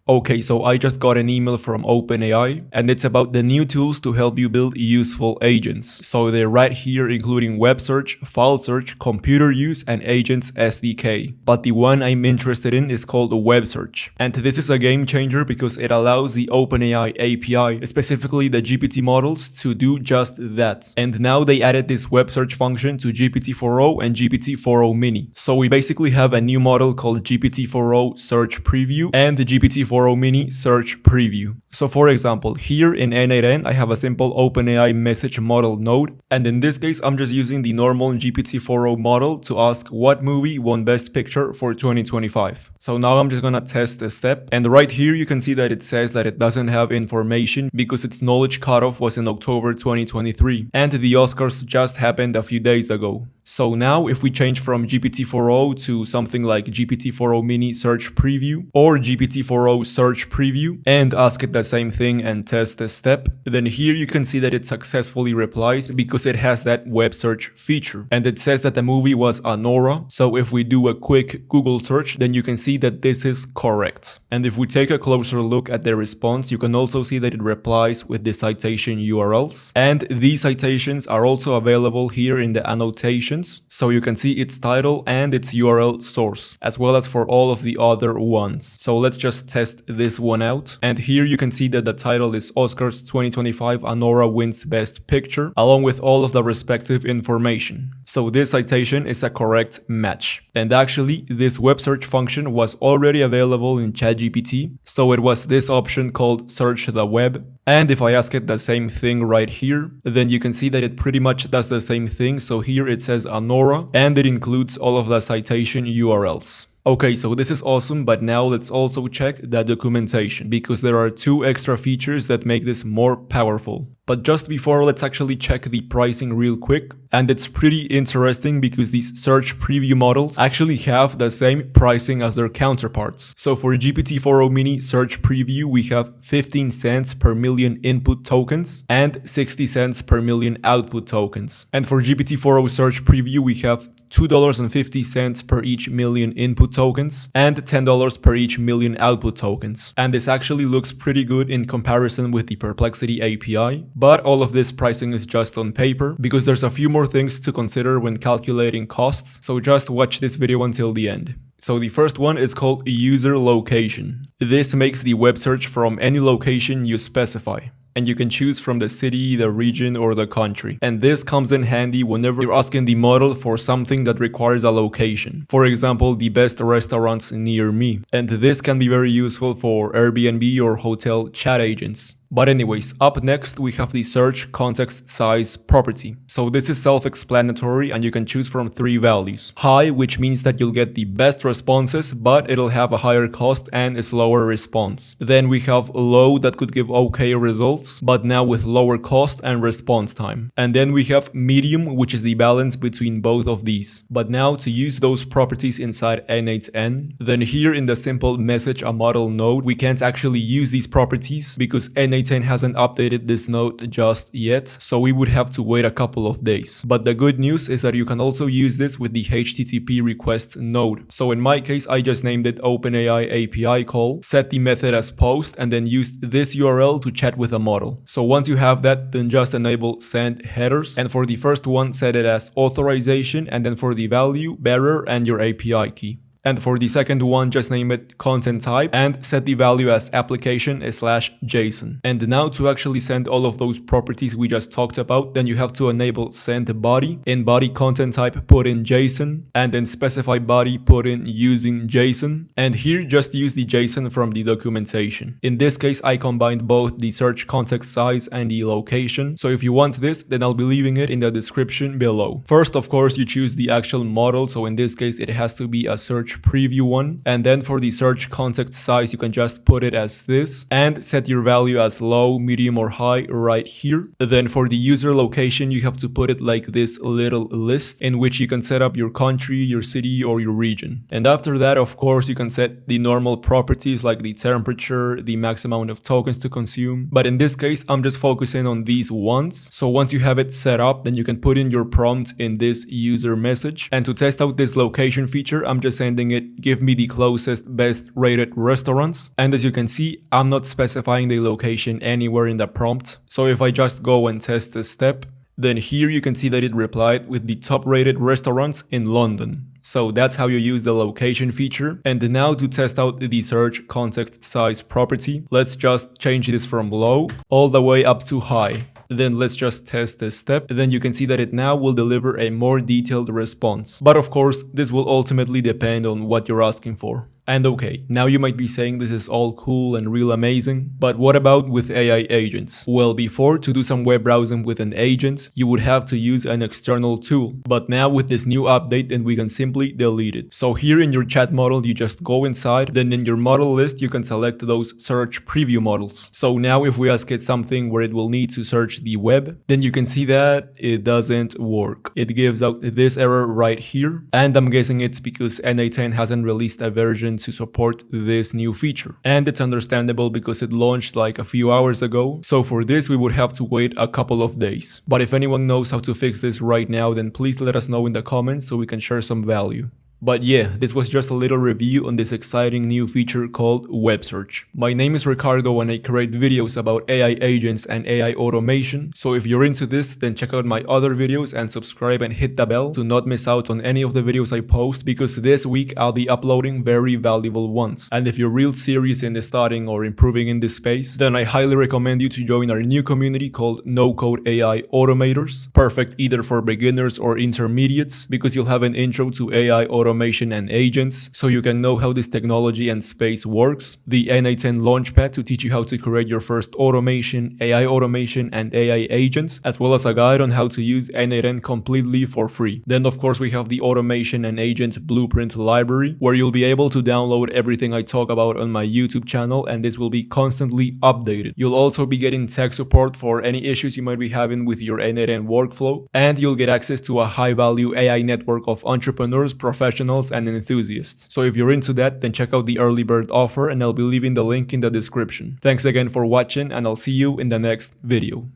Okay, so I just got an email from OpenAI, and it's about the new tools to help you build useful agents. So they're right here, including web search, file search, computer use, and agents SDK. But the one I'm interested in is called the web search. And this is a game changer because it allows the OpenAI API, specifically the GPT models, to do just that. And now they added this web search function to GPT-4o and GPT-4o mini. So we basically have a new model called GPT-4o Search Preview and the GPT-4o mini Search Preview. So for example, here in N8N, I have a simple OpenAI message model node. And in this case, I'm just using the normal GPT-4o model to ask what movie won Best Picture for 2025. So now I'm just gonna test the step. And right here, you can see that it says that it doesn't have information because its knowledge cutoff was in October 2023. And the Oscars just happened a few days ago. So now if we change from GPT-4o to something like GPT-4o mini Search Preview or GPT-4o Search Preview and ask it the same thing and test the step, then here you can see that it successfully replies because it has that web search feature. And it says that the movie was Anora. So if we do a quick Google search, then you can see that this is correct. And if we take a closer look at the response, you can also see that it replies with the citation URLs. And these citations are also available here in the annotation. So you can see its title and its URL source, as well as for all of the other ones. So let's just test this one out. And here you can see that the title is Oscars 2025 Anora wins Best Picture, along with all of the respective information. So this citation is a correct match. And actually, this web search function was already available in ChatGPT. So it was this option called Search the Web. And if I ask it the same thing right here, then you can see that it pretty much does the same thing. So here it says Anora, and it includes all of the citation URLs. Okay, so this is awesome, but now let's also check the documentation because there are two extra features that make this more powerful. But just before, let's actually check the pricing real quick. And it's pretty interesting because these search preview models actually have the same pricing as their counterparts. So for GPT-4o mini search preview, we have 15 cents per million input tokens and 60 cents per million output tokens. And for GPT-4o search preview, we have $2.50 per each million input tokens and $10 per each million output tokens. And this actually looks pretty good in comparison with the Perplexity API. But all of this pricing is just on paper because there's a few more things to consider when calculating costs. So just watch this video until the end. So the first one is called user location. This makes the web search from any location you specify. And you can choose from the city, the region, or the country. And this comes in handy whenever you're asking the model for something that requires a location. For example, the best restaurants near me. And this can be very useful for Airbnb or hotel chat agents. But anyways, up next we have the search context size property. So this is self-explanatory and you can choose from three values. High, which means that you'll get the best responses, but it'll have a higher cost and a slower response. Then we have low, that could give okay results, but now with lower cost and response time. And then we have medium, which is the balance between both of these. But now to use those properties inside N8N, then here in the simple message a model node, we can't actually use these properties because N8N hasn't updated this node just yet, so we would have to wait a couple of days. But the good news is that you can also use this with the HTTP request node. So in my case, I just named it OpenAI API call, set the method as post, and then used this URL to chat with a model. So once you have that, then just enable send headers. And for the first one, set it as authorization, and then for the value, bearer, and your API key. And for the second one, just name it content type and set the value as application/JSON. And now to actually send all of those properties we just talked about, then you have to enable send body. In body content type, put in JSON, and then specify body, put in using JSON. And here just use the JSON from the documentation. In this case, I combined both the search context size and the location. So if you want this, then I'll be leaving it in the description below. First, of course, you choose the actual model. So in this case, it has to be a search preview one, and then for the search context size you can just put it as this and set your value as low, medium, or high right here. Then for the user location you have to put it like this little list in which you can set up your country, your city, or your region. And after that, of course, you can set the normal properties like the temperature, the max amount of tokens to consume, but in this case I'm just focusing on these ones. So once you have it set up, then you can put in your prompt in this user message, and to test out this location feature I'm just sending telling it, give me the closest best rated restaurants. And as you can see, I'm not specifying the location anywhere in the prompt. So if I just go and test this step, then here you can see that it replied with the top rated restaurants in London. So that's how you use the location feature. And now to test out the search context size property, let's just change this from low all the way up to high. Then let's just test this step. Then you can see that it now will deliver a more detailed response. But of course, this will ultimately depend on what you're asking for. And okay, now you might be saying this is all cool and real amazing, but what about with AI agents? Well, before, to do some web browsing with an agent, you would have to use an external tool. But now with this new update, then we can simply delete it. So here in your chat model, you just go inside, then in your model list, you can select those search preview models. So now if we ask it something where it will need to search the web, then you can see that it doesn't work. It gives out this error right here. And I'm guessing it's because N8N hasn't released a version to support this new feature. And it's understandable because it launched like a few hours ago. So for this, we would have to wait a couple of days. But if anyone knows how to fix this right now, then please let us know in the comments so we can share some value. But yeah, this was just a little review on this exciting new feature called Web Search. My name is Ricardo and I create videos about AI agents and AI automation. So if you're into this, then check out my other videos and subscribe and hit the bell to not miss out on any of the videos I post, because this week I'll be uploading very valuable ones. And if you're real serious in starting or improving in this space, then I highly recommend you to join our new community called Nocode AI Automators. Perfect either for beginners or intermediates, because you'll have an intro to AI automation and agents, so you can know how this technology and space works, the N8N Launchpad to teach you how to create your first automation, AI automation and AI agents, as well as a guide on how to use N8N completely for free. Then of course we have the automation and agent blueprint library, where you'll be able to download everything I talk about on my YouTube channel, and this will be constantly updated. You'll also be getting tech support for any issues you might be having with your N8N workflow, and you'll get access to a high-value AI network of entrepreneurs, professionals, and enthusiasts. So if you're into that, then check out the early bird offer and I'll be leaving the link in the description. Thanks again for watching and I'll see you in the next video.